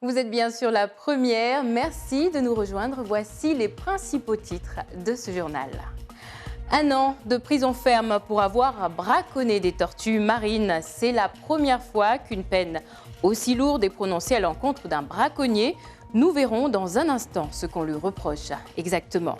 Vous êtes bien sûr la première, merci de nous rejoindre. Voici les principaux titres de ce journal. 1 an de prison ferme pour avoir braconné des tortues marines. C'est la première fois qu'une peine aussi lourde est prononcée à l'encontre d'un braconnier. Nous verrons dans un instant ce qu'on lui reproche exactement.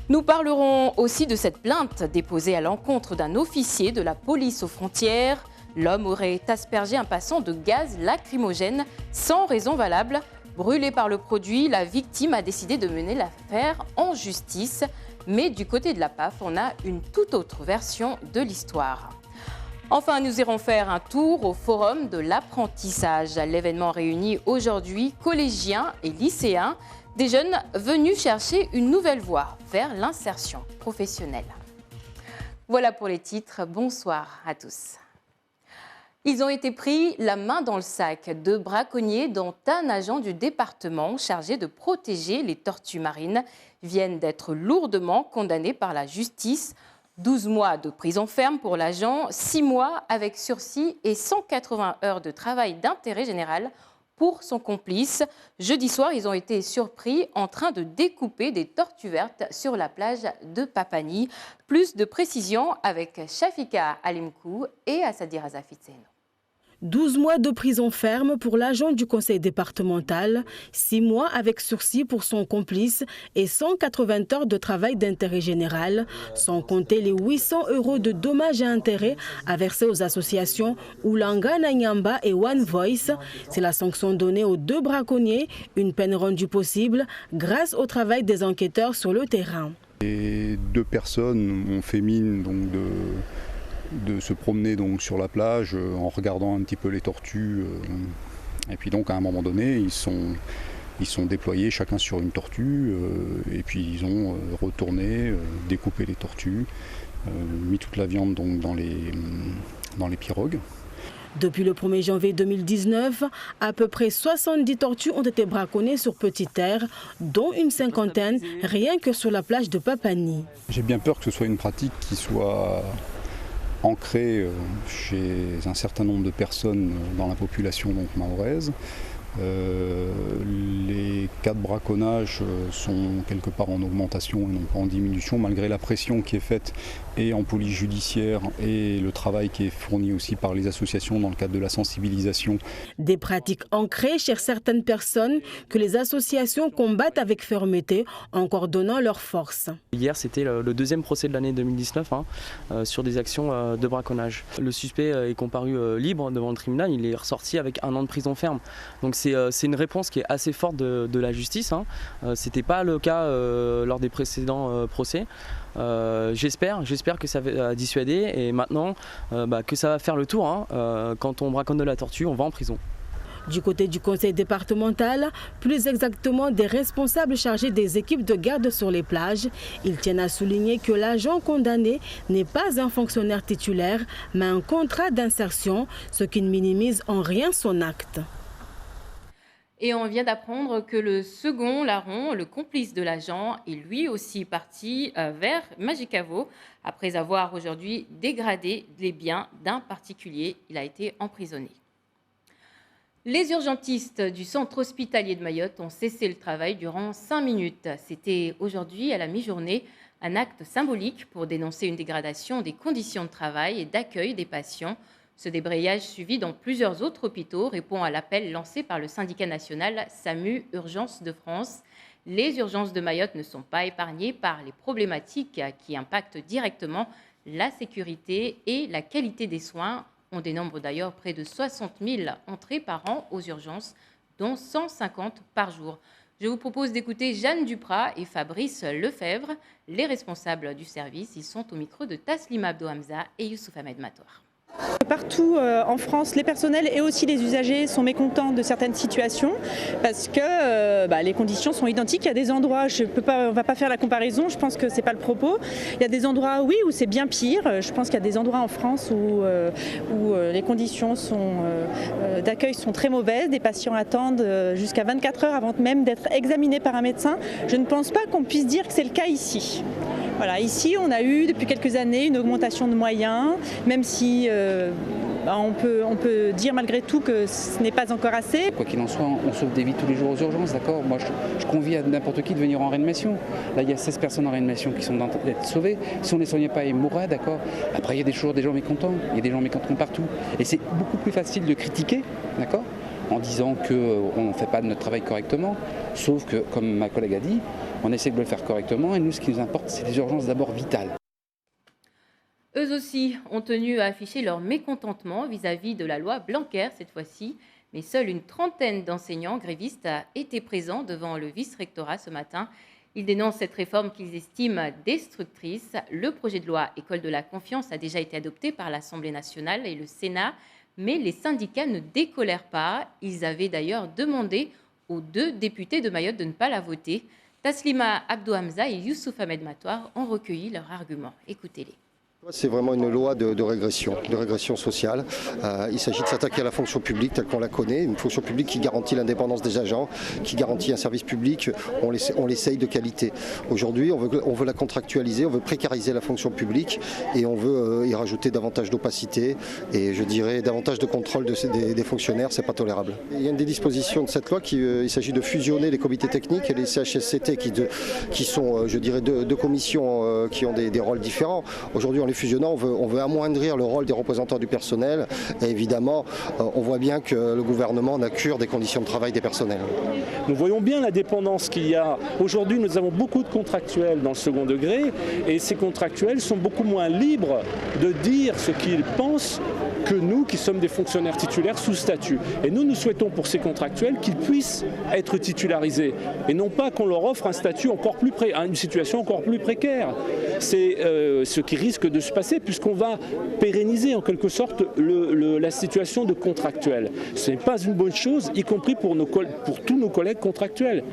Nous parlerons aussi de cette plainte déposée à l'encontre d'un officier de la police aux frontières. L'homme aurait aspergé un passant de gaz lacrymogène sans raison valable. Brûlée par le produit, la victime a décidé de mener l'affaire en justice. Mais du côté de la PAF, on a une toute autre version de l'histoire. Enfin, nous irons faire un tour au Forum de l'apprentissage. L'événement réunit aujourd'hui collégiens et lycéens, des jeunes venus chercher une nouvelle voie vers l'insertion professionnelle. Voilà pour les titres. Bonsoir à tous. Ils ont été pris la main dans le sac. 2 braconniers, dont un agent du département chargé de protéger les tortues marines, viennent d'être lourdement condamnés par la justice. 12 mois de prison ferme pour l'agent, 6 mois avec sursis et 180 heures de travail d'intérêt général pour son complice. Jeudi soir, ils ont été surpris en train de découper des tortues vertes sur la plage de Papani. Plus de précisions avec Shafika Alimkou et Assadir Azafitseno. 12 mois de prison ferme pour l'agent du conseil départemental, 6 mois avec sursis pour son complice et 180 heures de travail d'intérêt général, sans compter les 800 € de dommages et intérêts à verser aux associations Oulanga Nanyamba et One Voice. C'est la sanction donnée aux 2 braconniers, une peine rendue possible grâce au travail des enquêteurs sur le terrain. Les 2 personnes ont fait mine donc de se promener donc sur la plage en regardant un petit peu les tortues. Et puis donc à un moment donné, ils sont déployés chacun sur une tortue et puis ils ont retourné, découpé les tortues, mis toute la viande donc dans les pirogues. Depuis le 1er janvier 2019, à peu près 70 tortues ont été braconnées sur Petite Terre, dont une cinquantaine rien que sur la plage de Papani. J'ai bien peur que ce soit une pratique qui soit ancré chez un certain nombre de personnes dans la population mahoraise. Les cas de braconnage sont quelque part en augmentation et non pas en diminution, malgré la pression qui est faite et en police judiciaire et le travail qui est fourni aussi par les associations dans le cadre de la sensibilisation. Des pratiques ancrées chez certaines personnes que les associations combattent avec fermeté en coordonnant leurs forces. Hier, c'était le 2e procès de l'année 2019 sur des actions de braconnage. Le suspect est comparu libre devant le tribunal, il est ressorti avec 1 an de prison ferme. Donc c'est une réponse qui est assez forte de la justice. Ce n'était pas le cas lors des précédents procès. J'espère que ça va dissuader et maintenant que ça va faire le tour. Quand on braconne de la tortue, on va en prison. Du côté du conseil départemental, plus exactement des responsables chargés des équipes de garde sur les plages, ils tiennent à souligner que l'agent condamné n'est pas un fonctionnaire titulaire, mais un contrat d'insertion, ce qui ne minimise en rien son acte. Et on vient d'apprendre que le second larron, le complice de l'agent, est lui aussi parti vers Magicavo après avoir aujourd'hui dégradé les biens d'un particulier. Il a été emprisonné. Les urgentistes du centre hospitalier de Mayotte ont cessé le travail durant 5 minutes. C'était aujourd'hui à la mi-journée, un acte symbolique pour dénoncer une dégradation des conditions de travail et d'accueil des patients. Ce débrayage suivi dans plusieurs autres hôpitaux répond à l'appel lancé par le syndicat national SAMU Urgences de France. Les urgences de Mayotte ne sont pas épargnées par les problématiques qui impactent directement la sécurité et la qualité des soins. On dénombre d'ailleurs près de 60 000 entrées par an aux urgences, dont 150 par jour. Je vous propose d'écouter Jeanne Duprat et Fabrice Lefebvre, les responsables du service. Ils sont au micro de Taslim Abdo Hamza et Youssouf Ahmed Matoir. Partout en France, les personnels et aussi les usagers sont mécontents de certaines situations parce que les conditions sont identiques. Il y a des endroits, on ne va pas faire la comparaison, je pense que ce n'est pas le propos. Il y a des endroits, oui, où c'est bien pire. Je pense qu'il y a des endroits en France où les conditions d'accueil sont très mauvaises. Des patients attendent jusqu'à 24 heures avant même d'être examinés par un médecin. Je ne pense pas qu'on puisse dire que c'est le cas ici. Voilà, ici, on a eu depuis quelques années une augmentation de moyens, même si on peut dire malgré tout que ce n'est pas encore assez. Quoi qu'il en soit, on sauve des vies tous les jours aux urgences, d'accord ? Moi, je convie à n'importe qui de venir en réanimation. Là, il y a 16 personnes en réanimation qui sont en train d'être sauvées. Si on ne les soignait pas, ils mourraient, d'accord ? Après, il y a toujours des gens mécontents. Il y a des gens mécontents partout. Et c'est beaucoup plus facile de critiquer, d'accord ? En disant qu'on ne fait pas notre travail correctement. Sauf que, comme ma collègue a dit, on essaie de le faire correctement. Et nous, ce qui nous importe, c'est les urgences d'abord vitales. Eux aussi ont tenu à afficher leur mécontentement vis-à-vis de la loi Blanquer cette fois-ci, mais seule une trentaine d'enseignants grévistes a été présents devant le vice-rectorat ce matin. Ils dénoncent cette réforme qu'ils estiment destructrice. Le projet de loi École de la confiance a déjà été adopté par l'Assemblée nationale et le Sénat, mais les syndicats ne décolèrent pas. Ils avaient d'ailleurs demandé aux 2 députés de Mayotte de ne pas la voter. Taslima Abdou Hamza et Youssouf Ahmed Matoir ont recueilli leurs arguments. Écoutez-les. C'est vraiment une loi de régression sociale. Il s'agit de s'attaquer à la fonction publique telle qu'on la connaît, une fonction publique qui garantit l'indépendance des agents, qui garantit un service public, on l'essaye de qualité. Aujourd'hui, on veut la contractualiser, on veut précariser la fonction publique et on veut y rajouter davantage d'opacité et je dirais davantage de contrôle des fonctionnaires, c'est pas tolérable. Il y a une des dispositions de cette loi il s'agit de fusionner les comités techniques et les CHSCT qui sont, je dirais, deux commissions qui ont des rôles différents. Aujourd'hui, en les fusionnant, on veut amoindrir le rôle des représentants du personnel et évidemment, on voit bien que le gouvernement n'accure des conditions de travail des personnels. Nous voyons bien la dépendance qu'il y a. Aujourd'hui, nous avons beaucoup de contractuels dans le second degré et ces contractuels sont beaucoup moins libres de dire ce qu'ils pensent que nous qui sommes des fonctionnaires titulaires sous statut. Et nous souhaitons pour ces contractuels qu'ils puissent être titularisés et non pas qu'on leur offre un statut une situation encore plus précaire. C'est ce qui risque de se passer puisqu'on va pérenniser en quelque sorte la situation de contractuels. Ce n'est pas une bonne chose, y compris pour tous nos collègues contractuels.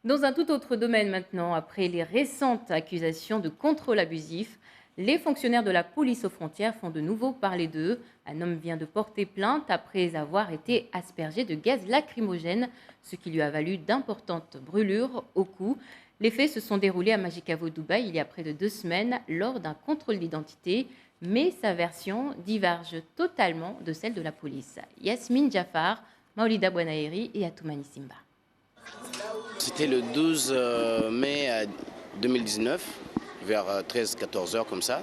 Dans un tout autre domaine maintenant, après les récentes accusations de contrôle abusif, les fonctionnaires de la police aux frontières font de nouveau parler d'eux. Un homme vient de porter plainte après avoir été aspergé de gaz lacrymogène, ce qui lui a valu d'importantes brûlures au cou. Les faits se sont déroulés à Majicavo, Dubaï, il y a près de 2 semaines, lors d'un contrôle d'identité, mais sa version diverge totalement de celle de la police. Yasmine Jafar, Maolida Bouanaeri et Atoumani Simba. C'était le 12 mai 2019, vers 13-14 heures comme ça.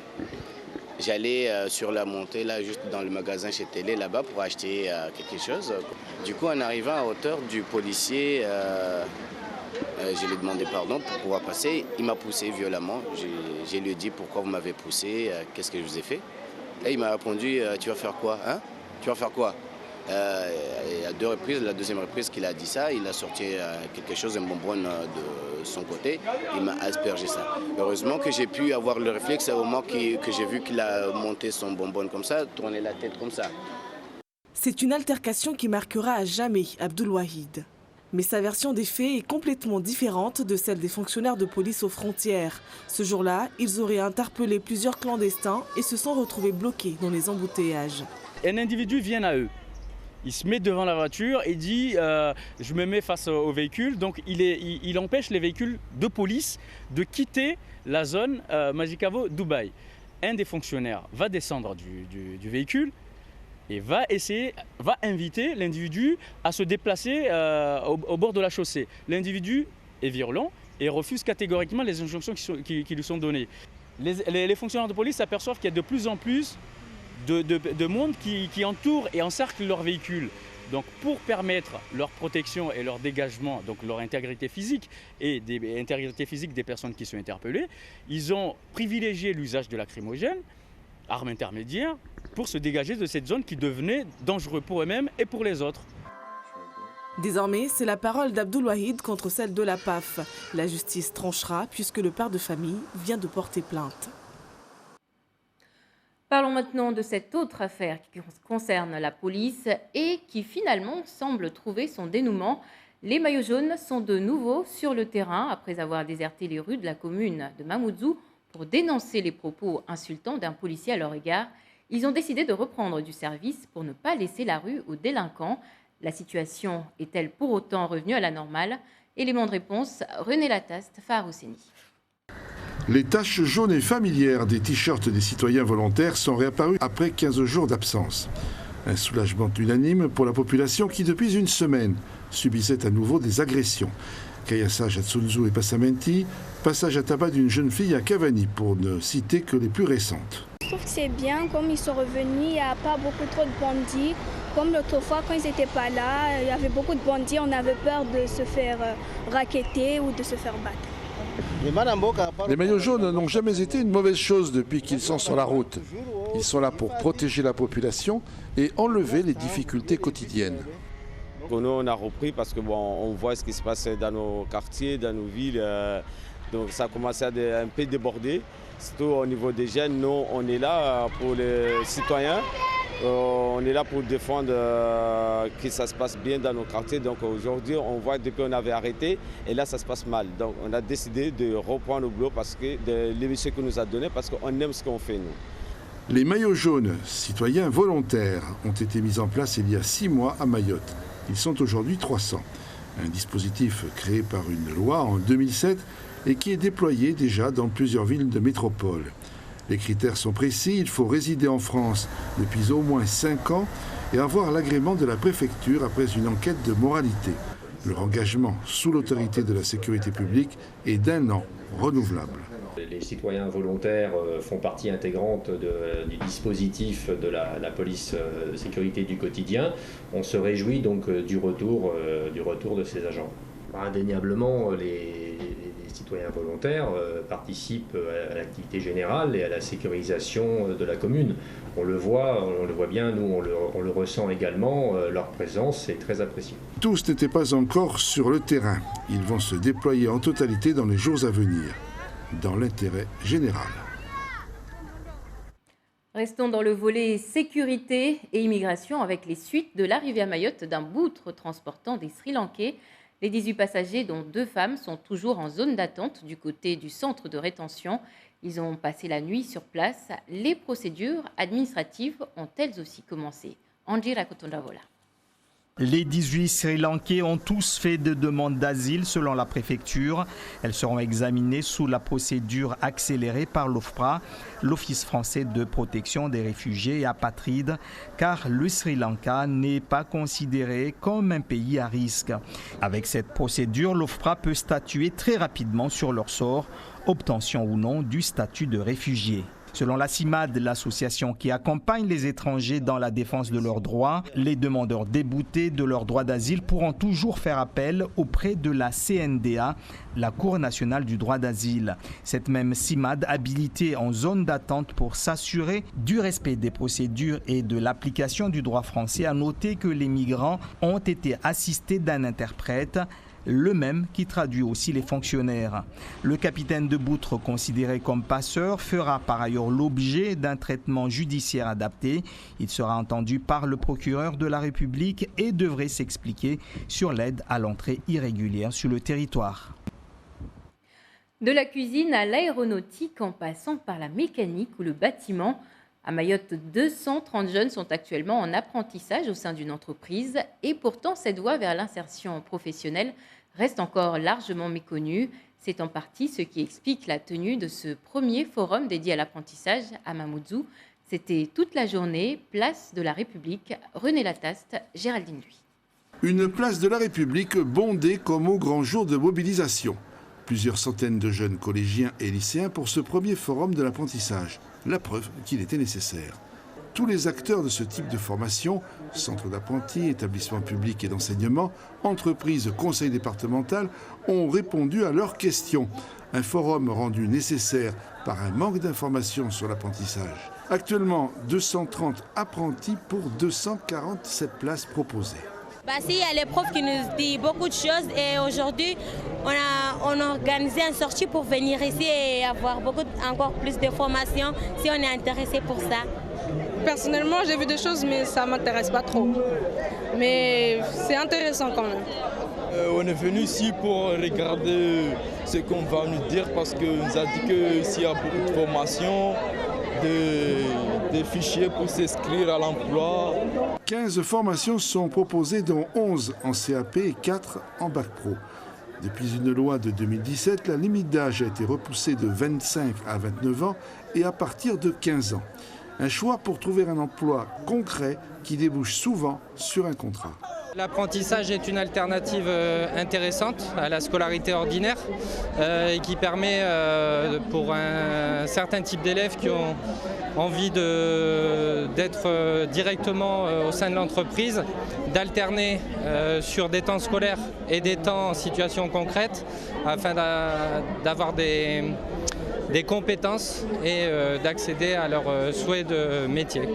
J'allais sur la montée, là, juste dans le magasin chez Télé, là-bas, pour acheter quelque chose. Du coup, en arrivant à hauteur du policier, je lui ai demandé pardon pour pouvoir passer. Il m'a poussé violemment. Je lui ai dit pourquoi vous m'avez poussé, qu'est-ce que je vous ai fait. Là, il m'a répondu tu vas faire quoi hein? Tu vas faire quoi à 2 reprises, la deuxième reprise qu'il a dit ça, il a sorti quelque chose, un bonbonne de son côté, il m'a aspergé ça. Heureusement que j'ai pu avoir le réflexe au moment que j'ai vu qu'il a monté son bonbonne comme ça, tourné la tête comme ça. C'est une altercation qui marquera à jamais Abdoul Wahid. Mais sa version des faits est complètement différente de celle des fonctionnaires de police aux frontières. Ce jour-là, ils auraient interpellé plusieurs clandestins et se sont retrouvés bloqués dans les embouteillages. Un individu vient à eux. Il se met devant la voiture et dit je me mets face au véhicule. Donc il empêche les véhicules de police de quitter la zone Majicavo Dubaï. Un des fonctionnaires va descendre du véhicule et va inviter l'individu à se déplacer au bord de la chaussée. L'individu est violent et refuse catégoriquement les injonctions qui lui sont données. Les fonctionnaires de police s'aperçoivent qu'il y a de plus en plus de monde qui entoure et encercle leur véhicule. Donc pour permettre leur protection et leur dégagement, donc leur intégrité physique et l'intégrité physique des personnes qui sont interpellées, ils ont privilégié l'usage de lacrymogènes, armes intermédiaires, pour se dégager de cette zone qui devenait dangereuse pour eux-mêmes et pour les autres. Désormais, c'est la parole d'Abdoul Wahid contre celle de la PAF. La justice tranchera puisque le père de famille vient de porter plainte. Parlons maintenant de cette autre affaire qui concerne la police et qui finalement semble trouver son dénouement. Les maillots jaunes sont de nouveau sur le terrain après avoir déserté les rues de la commune de Mamoudzou pour dénoncer les propos insultants d'un policier à leur égard. Ils ont décidé de reprendre du service pour ne pas laisser la rue aux délinquants. La situation est-elle pour autant revenue à la normale? Élément de réponse, René Lataste, Fahar Hosseini. Les taches jaunes et familières des t-shirts des citoyens volontaires sont réapparues après 15 jours d'absence. Un soulagement unanime pour la population qui, depuis une semaine, subissait à nouveau des agressions. Kayassa Jatsunzu et Passamenti, passage à tabac d'une jeune fille à Cavani, pour ne citer que les plus récentes. Je trouve que c'est bien, comme ils sont revenus, il n'y a pas beaucoup trop de bandits. Comme l'autre fois, quand ils n'étaient pas là, il y avait beaucoup de bandits, on avait peur de se faire racketter ou de se faire battre. Les maillots jaunes n'ont jamais été une mauvaise chose depuis qu'ils sont sur la route. Ils sont là pour protéger la population et enlever les difficultés quotidiennes. Nous, on a repris parce que on voit ce qui se passe dans nos quartiers, dans nos villes. Donc ça a commencé à un peu déborder. Surtout au niveau des jeunes, nous, on est là pour les citoyens. On est là pour défendre que ça se passe bien dans nos quartiers. Donc aujourd'hui, on voit depuis qu'on avait arrêté et là, ça se passe mal. Donc on a décidé de reprendre le boulot parce que de l'émission qu'on nous a donné parce qu'on aime ce qu'on fait, nous. Les maillots jaunes, citoyens volontaires, ont été mis en place il y a 6 mois à Mayotte. Ils sont aujourd'hui 300. Un dispositif créé par une loi en 2007 et qui est déployé déjà dans plusieurs villes de métropole. Les critères sont précis, il faut résider en France depuis au moins 5 ans et avoir l'agrément de la préfecture après une enquête de moralité. Leur engagement sous l'autorité de la sécurité publique est d'1 an renouvelable. Les citoyens volontaires font partie intégrante du dispositif de la police de sécurité du quotidien. On se réjouit donc du retour de ces agents. Indéniablement, les citoyens volontaires participent à l'activité générale et à la sécurisation de la commune. On le voit bien, nous on le ressent également, leur présence est très appréciée. Tous n'étaient pas encore sur le terrain. Ils vont se déployer en totalité dans les jours à venir, dans l'intérêt général. Restons dans le volet sécurité et immigration avec les suites de l'arrivée à Mayotte d'un boutre transportant des Sri Lankais. Les 18 passagers, dont 2 femmes, sont toujours en zone d'attente du côté du centre de rétention. Ils ont passé la nuit sur place. Les procédures administratives ont elles aussi commencé. Angie Rakotondavola. Les 18 Sri Lankais ont tous fait des demandes d'asile selon la préfecture. Elles seront examinées sous la procédure accélérée par l'OFPRA, l'Office français de protection des réfugiés et apatrides, car le Sri Lanka n'est pas considéré comme un pays à risque. Avec cette procédure, l'OFPRA peut statuer très rapidement sur leur sort, obtention ou non du statut de réfugié. Selon la CIMAD, l'association qui accompagne les étrangers dans la défense de leurs droits, les demandeurs déboutés de leur droit d'asile pourront toujours faire appel auprès de la CNDA, la Cour nationale du droit d'asile. Cette même CIMAD, habilitée en zone d'attente pour s'assurer du respect des procédures et de l'application du droit français, a noté que les migrants ont été assistés d'un interprète, le même qui traduit aussi les fonctionnaires. Le capitaine de boutre, considéré comme passeur, fera par ailleurs l'objet d'un traitement judiciaire adapté. Il sera entendu par le procureur de la République et devrait s'expliquer sur l'aide à l'entrée irrégulière sur le territoire. De la cuisine à l'aéronautique en passant par la mécanique ou le bâtiment, à Mayotte, 230 jeunes sont actuellement en apprentissage au sein d'une entreprise et pourtant cette voie vers l'insertion professionnelle reste encore largement méconnue. C'est en partie ce qui explique la tenue de ce premier forum dédié à l'apprentissage à Mamoudzou. C'était toute la journée, place de la République, René Lataste, Géraldine Duy. Une place de la République bondée comme au grand jour de mobilisation. Plusieurs centaines de jeunes collégiens et lycéens pour ce premier forum de l'apprentissage. La preuve qu'il était nécessaire. Tous les acteurs de ce type de formation, centres d'apprentis, établissements publics et d'enseignement, entreprises, conseils départemental, ont répondu à leurs questions. Un forum rendu nécessaire par un manque d'informations sur l'apprentissage. Actuellement, 230 apprentis pour 247 places proposées. Il y a les profs qui nous disent beaucoup de choses et aujourd'hui, on a organisé une sortie pour venir ici et avoir encore plus de formations si on est intéressé pour ça. Personnellement, j'ai vu des choses, mais ça ne m'intéresse pas trop. Mais c'est intéressant quand même. On est venu ici pour regarder ce qu'on va nous dire parce qu'on nous a dit qu'il y a beaucoup de formations, des fichiers pour s'inscrire à l'emploi. 15 formations sont proposées, dont 11 en CAP et 4 en Bac Pro. Depuis une loi de 2017, la limite d'âge a été repoussée de 25 à 29 ans et à partir de 15 ans. Un choix pour trouver un emploi concret qui débouche souvent sur un contrat. L'apprentissage est une alternative intéressante à la scolarité ordinaire et qui permet pour un certain type d'élèves qui ont envie d'être directement au sein de l'entreprise, d'alterner sur des temps scolaires et des temps en situation concrète afin d'avoir des compétences et d'accéder à leurs souhaits de métier.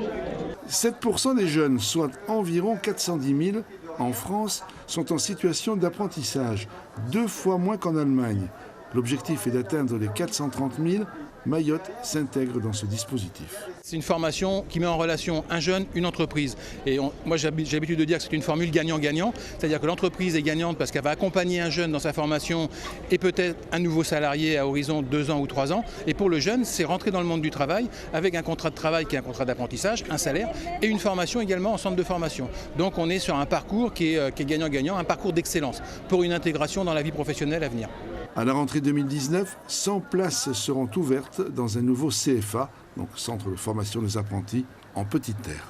7% des jeunes, soit environ 410 000 en France, sont en situation d'apprentissage, 2 fois moins qu'en Allemagne. L'objectif est d'atteindre les 430 000. Mayotte s'intègre dans ce dispositif. C'est une formation qui met en relation un jeune, une entreprise. Et moi j'ai l'habitude de dire que c'est une formule gagnant-gagnant, c'est-à-dire que l'entreprise est gagnante parce qu'elle va accompagner un jeune dans sa formation et peut-être un nouveau salarié à horizon 2 ans ou 3 ans. Et pour le jeune, c'est rentrer dans le monde du travail avec un contrat de travail qui est un contrat d'apprentissage, un salaire et une formation également en centre de formation. Donc on est sur un parcours qui est gagnant-gagnant, un parcours d'excellence pour une intégration dans la vie professionnelle à venir. À la rentrée 2019, 100 places seront ouvertes dans un nouveau CFA, donc Centre de formation des apprentis, en Petite Terre.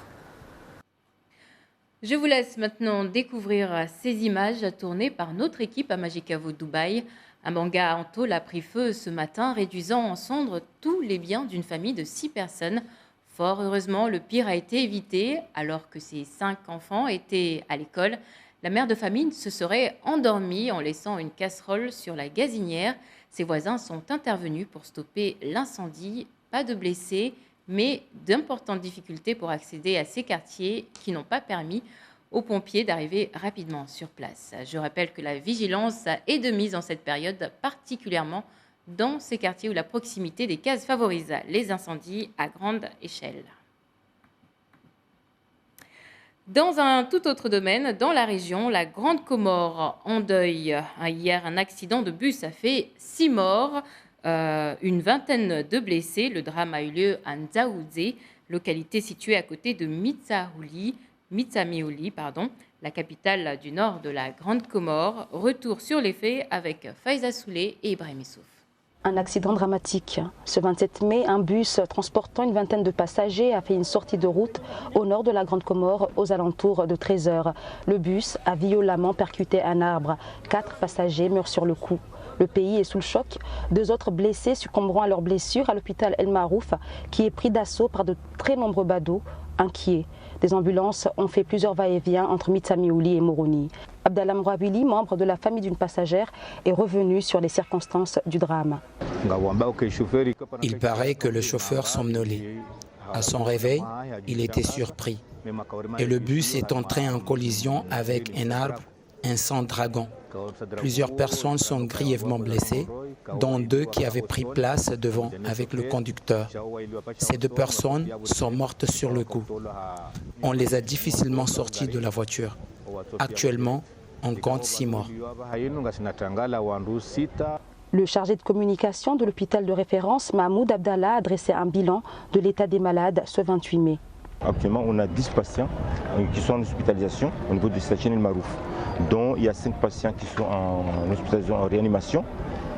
Je vous laisse maintenant découvrir ces images tournées par notre équipe à Magicavo Dubaï. Un manga en tôle a pris feu ce matin, réduisant en cendres tous les biens d'une famille de 6 personnes. Fort heureusement, le pire a été évité, alors que ces 5 enfants étaient à l'école. La mère de famille se serait endormie en laissant une casserole sur la gazinière. Ses voisins sont intervenus pour stopper l'incendie. Pas de blessés, mais d'importantes difficultés pour accéder à ces quartiers qui n'ont pas permis aux pompiers d'arriver rapidement sur place. Je rappelle que la vigilance est de mise en cette période, particulièrement dans ces quartiers où la proximité des cases favorise les incendies à grande échelle. Dans un tout autre domaine, dans la région, la Grande Comore en deuil. Hier, un accident de bus a fait 6 morts, une vingtaine de blessés. Le drame a eu lieu à Nzaoudze, localité située à côté de Mitsamioli, la capitale du nord de la Grande Comore. Retour sur les faits avec Faiza Soulé et Ibrahim Issouf. Un accident dramatique. Ce 27 mai, un bus transportant une vingtaine de passagers a fait une sortie de route au nord de la Grande Comore aux alentours de 13 h. Le bus a violemment percuté un arbre. 4 passagers meurent sur le coup. Le pays est sous le choc. 2 autres blessés succomberont à leurs blessures à l'hôpital El Marouf, qui est pris d'assaut par de très nombreux badauds inquiets. Des ambulances ont fait plusieurs va-et-vient entre Mitsamioli et Moroni. Abdallah Mouravili, membre de la famille d'une passagère, est revenu sur les circonstances du drame. Il paraît que le chauffeur somnolait. À son réveil, il était surpris. Et le bus est entré en collision avec un arbre, un sang dragon. Plusieurs personnes sont grièvement blessées, dont 2 qui avaient pris place devant avec le conducteur. Ces 2 personnes sont mortes sur le coup. On les a difficilement sorties de la voiture. Actuellement, on compte 6 morts. Le chargé de communication de l'hôpital de référence, Mahmoud Abdallah, a dressé un bilan de l'état des malades ce 28 mai. Actuellement, on a 10 patients qui sont en hospitalisation au niveau du Sachin El Marouf, dont il y a 5 patients qui sont en hospitalisation en réanimation.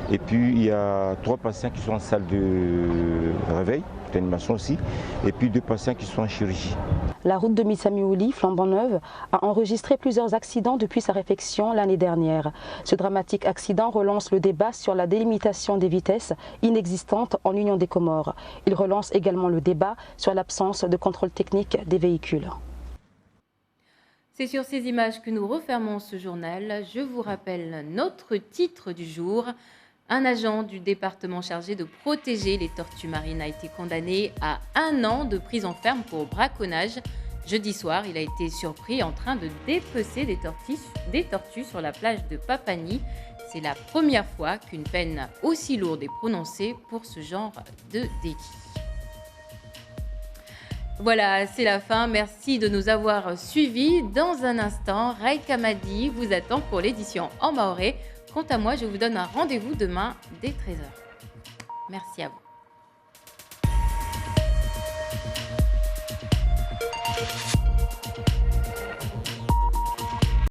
Et puis il y a 3 patients qui sont en salle de réveil, réanimation aussi, et puis 2 patients qui sont en chirurgie. La route de Mitsamioli, flambant neuve, a enregistré plusieurs accidents depuis sa réfection l'année dernière. Ce dramatique accident relance le débat sur la délimitation des vitesses inexistantes en Union des Comores. Il relance également le débat sur l'absence de contrôle technique des véhicules. C'est sur ces images que nous refermons ce journal. Je vous rappelle notre titre du jour. Un agent du département chargé de protéger les tortues marines a été condamné à 1 an de prison ferme pour braconnage. Jeudi soir, il a été surpris en train de dépecer des tortues sur la plage de Papani. C'est la première fois qu'une peine aussi lourde est prononcée pour ce genre de délit. Voilà, c'est la fin. Merci de nous avoir suivis. Dans un instant, Ray Kamadi vous attend pour l'édition en maoré. Quant à moi, je vous donne un rendez-vous demain dès 13 h. Merci à vous.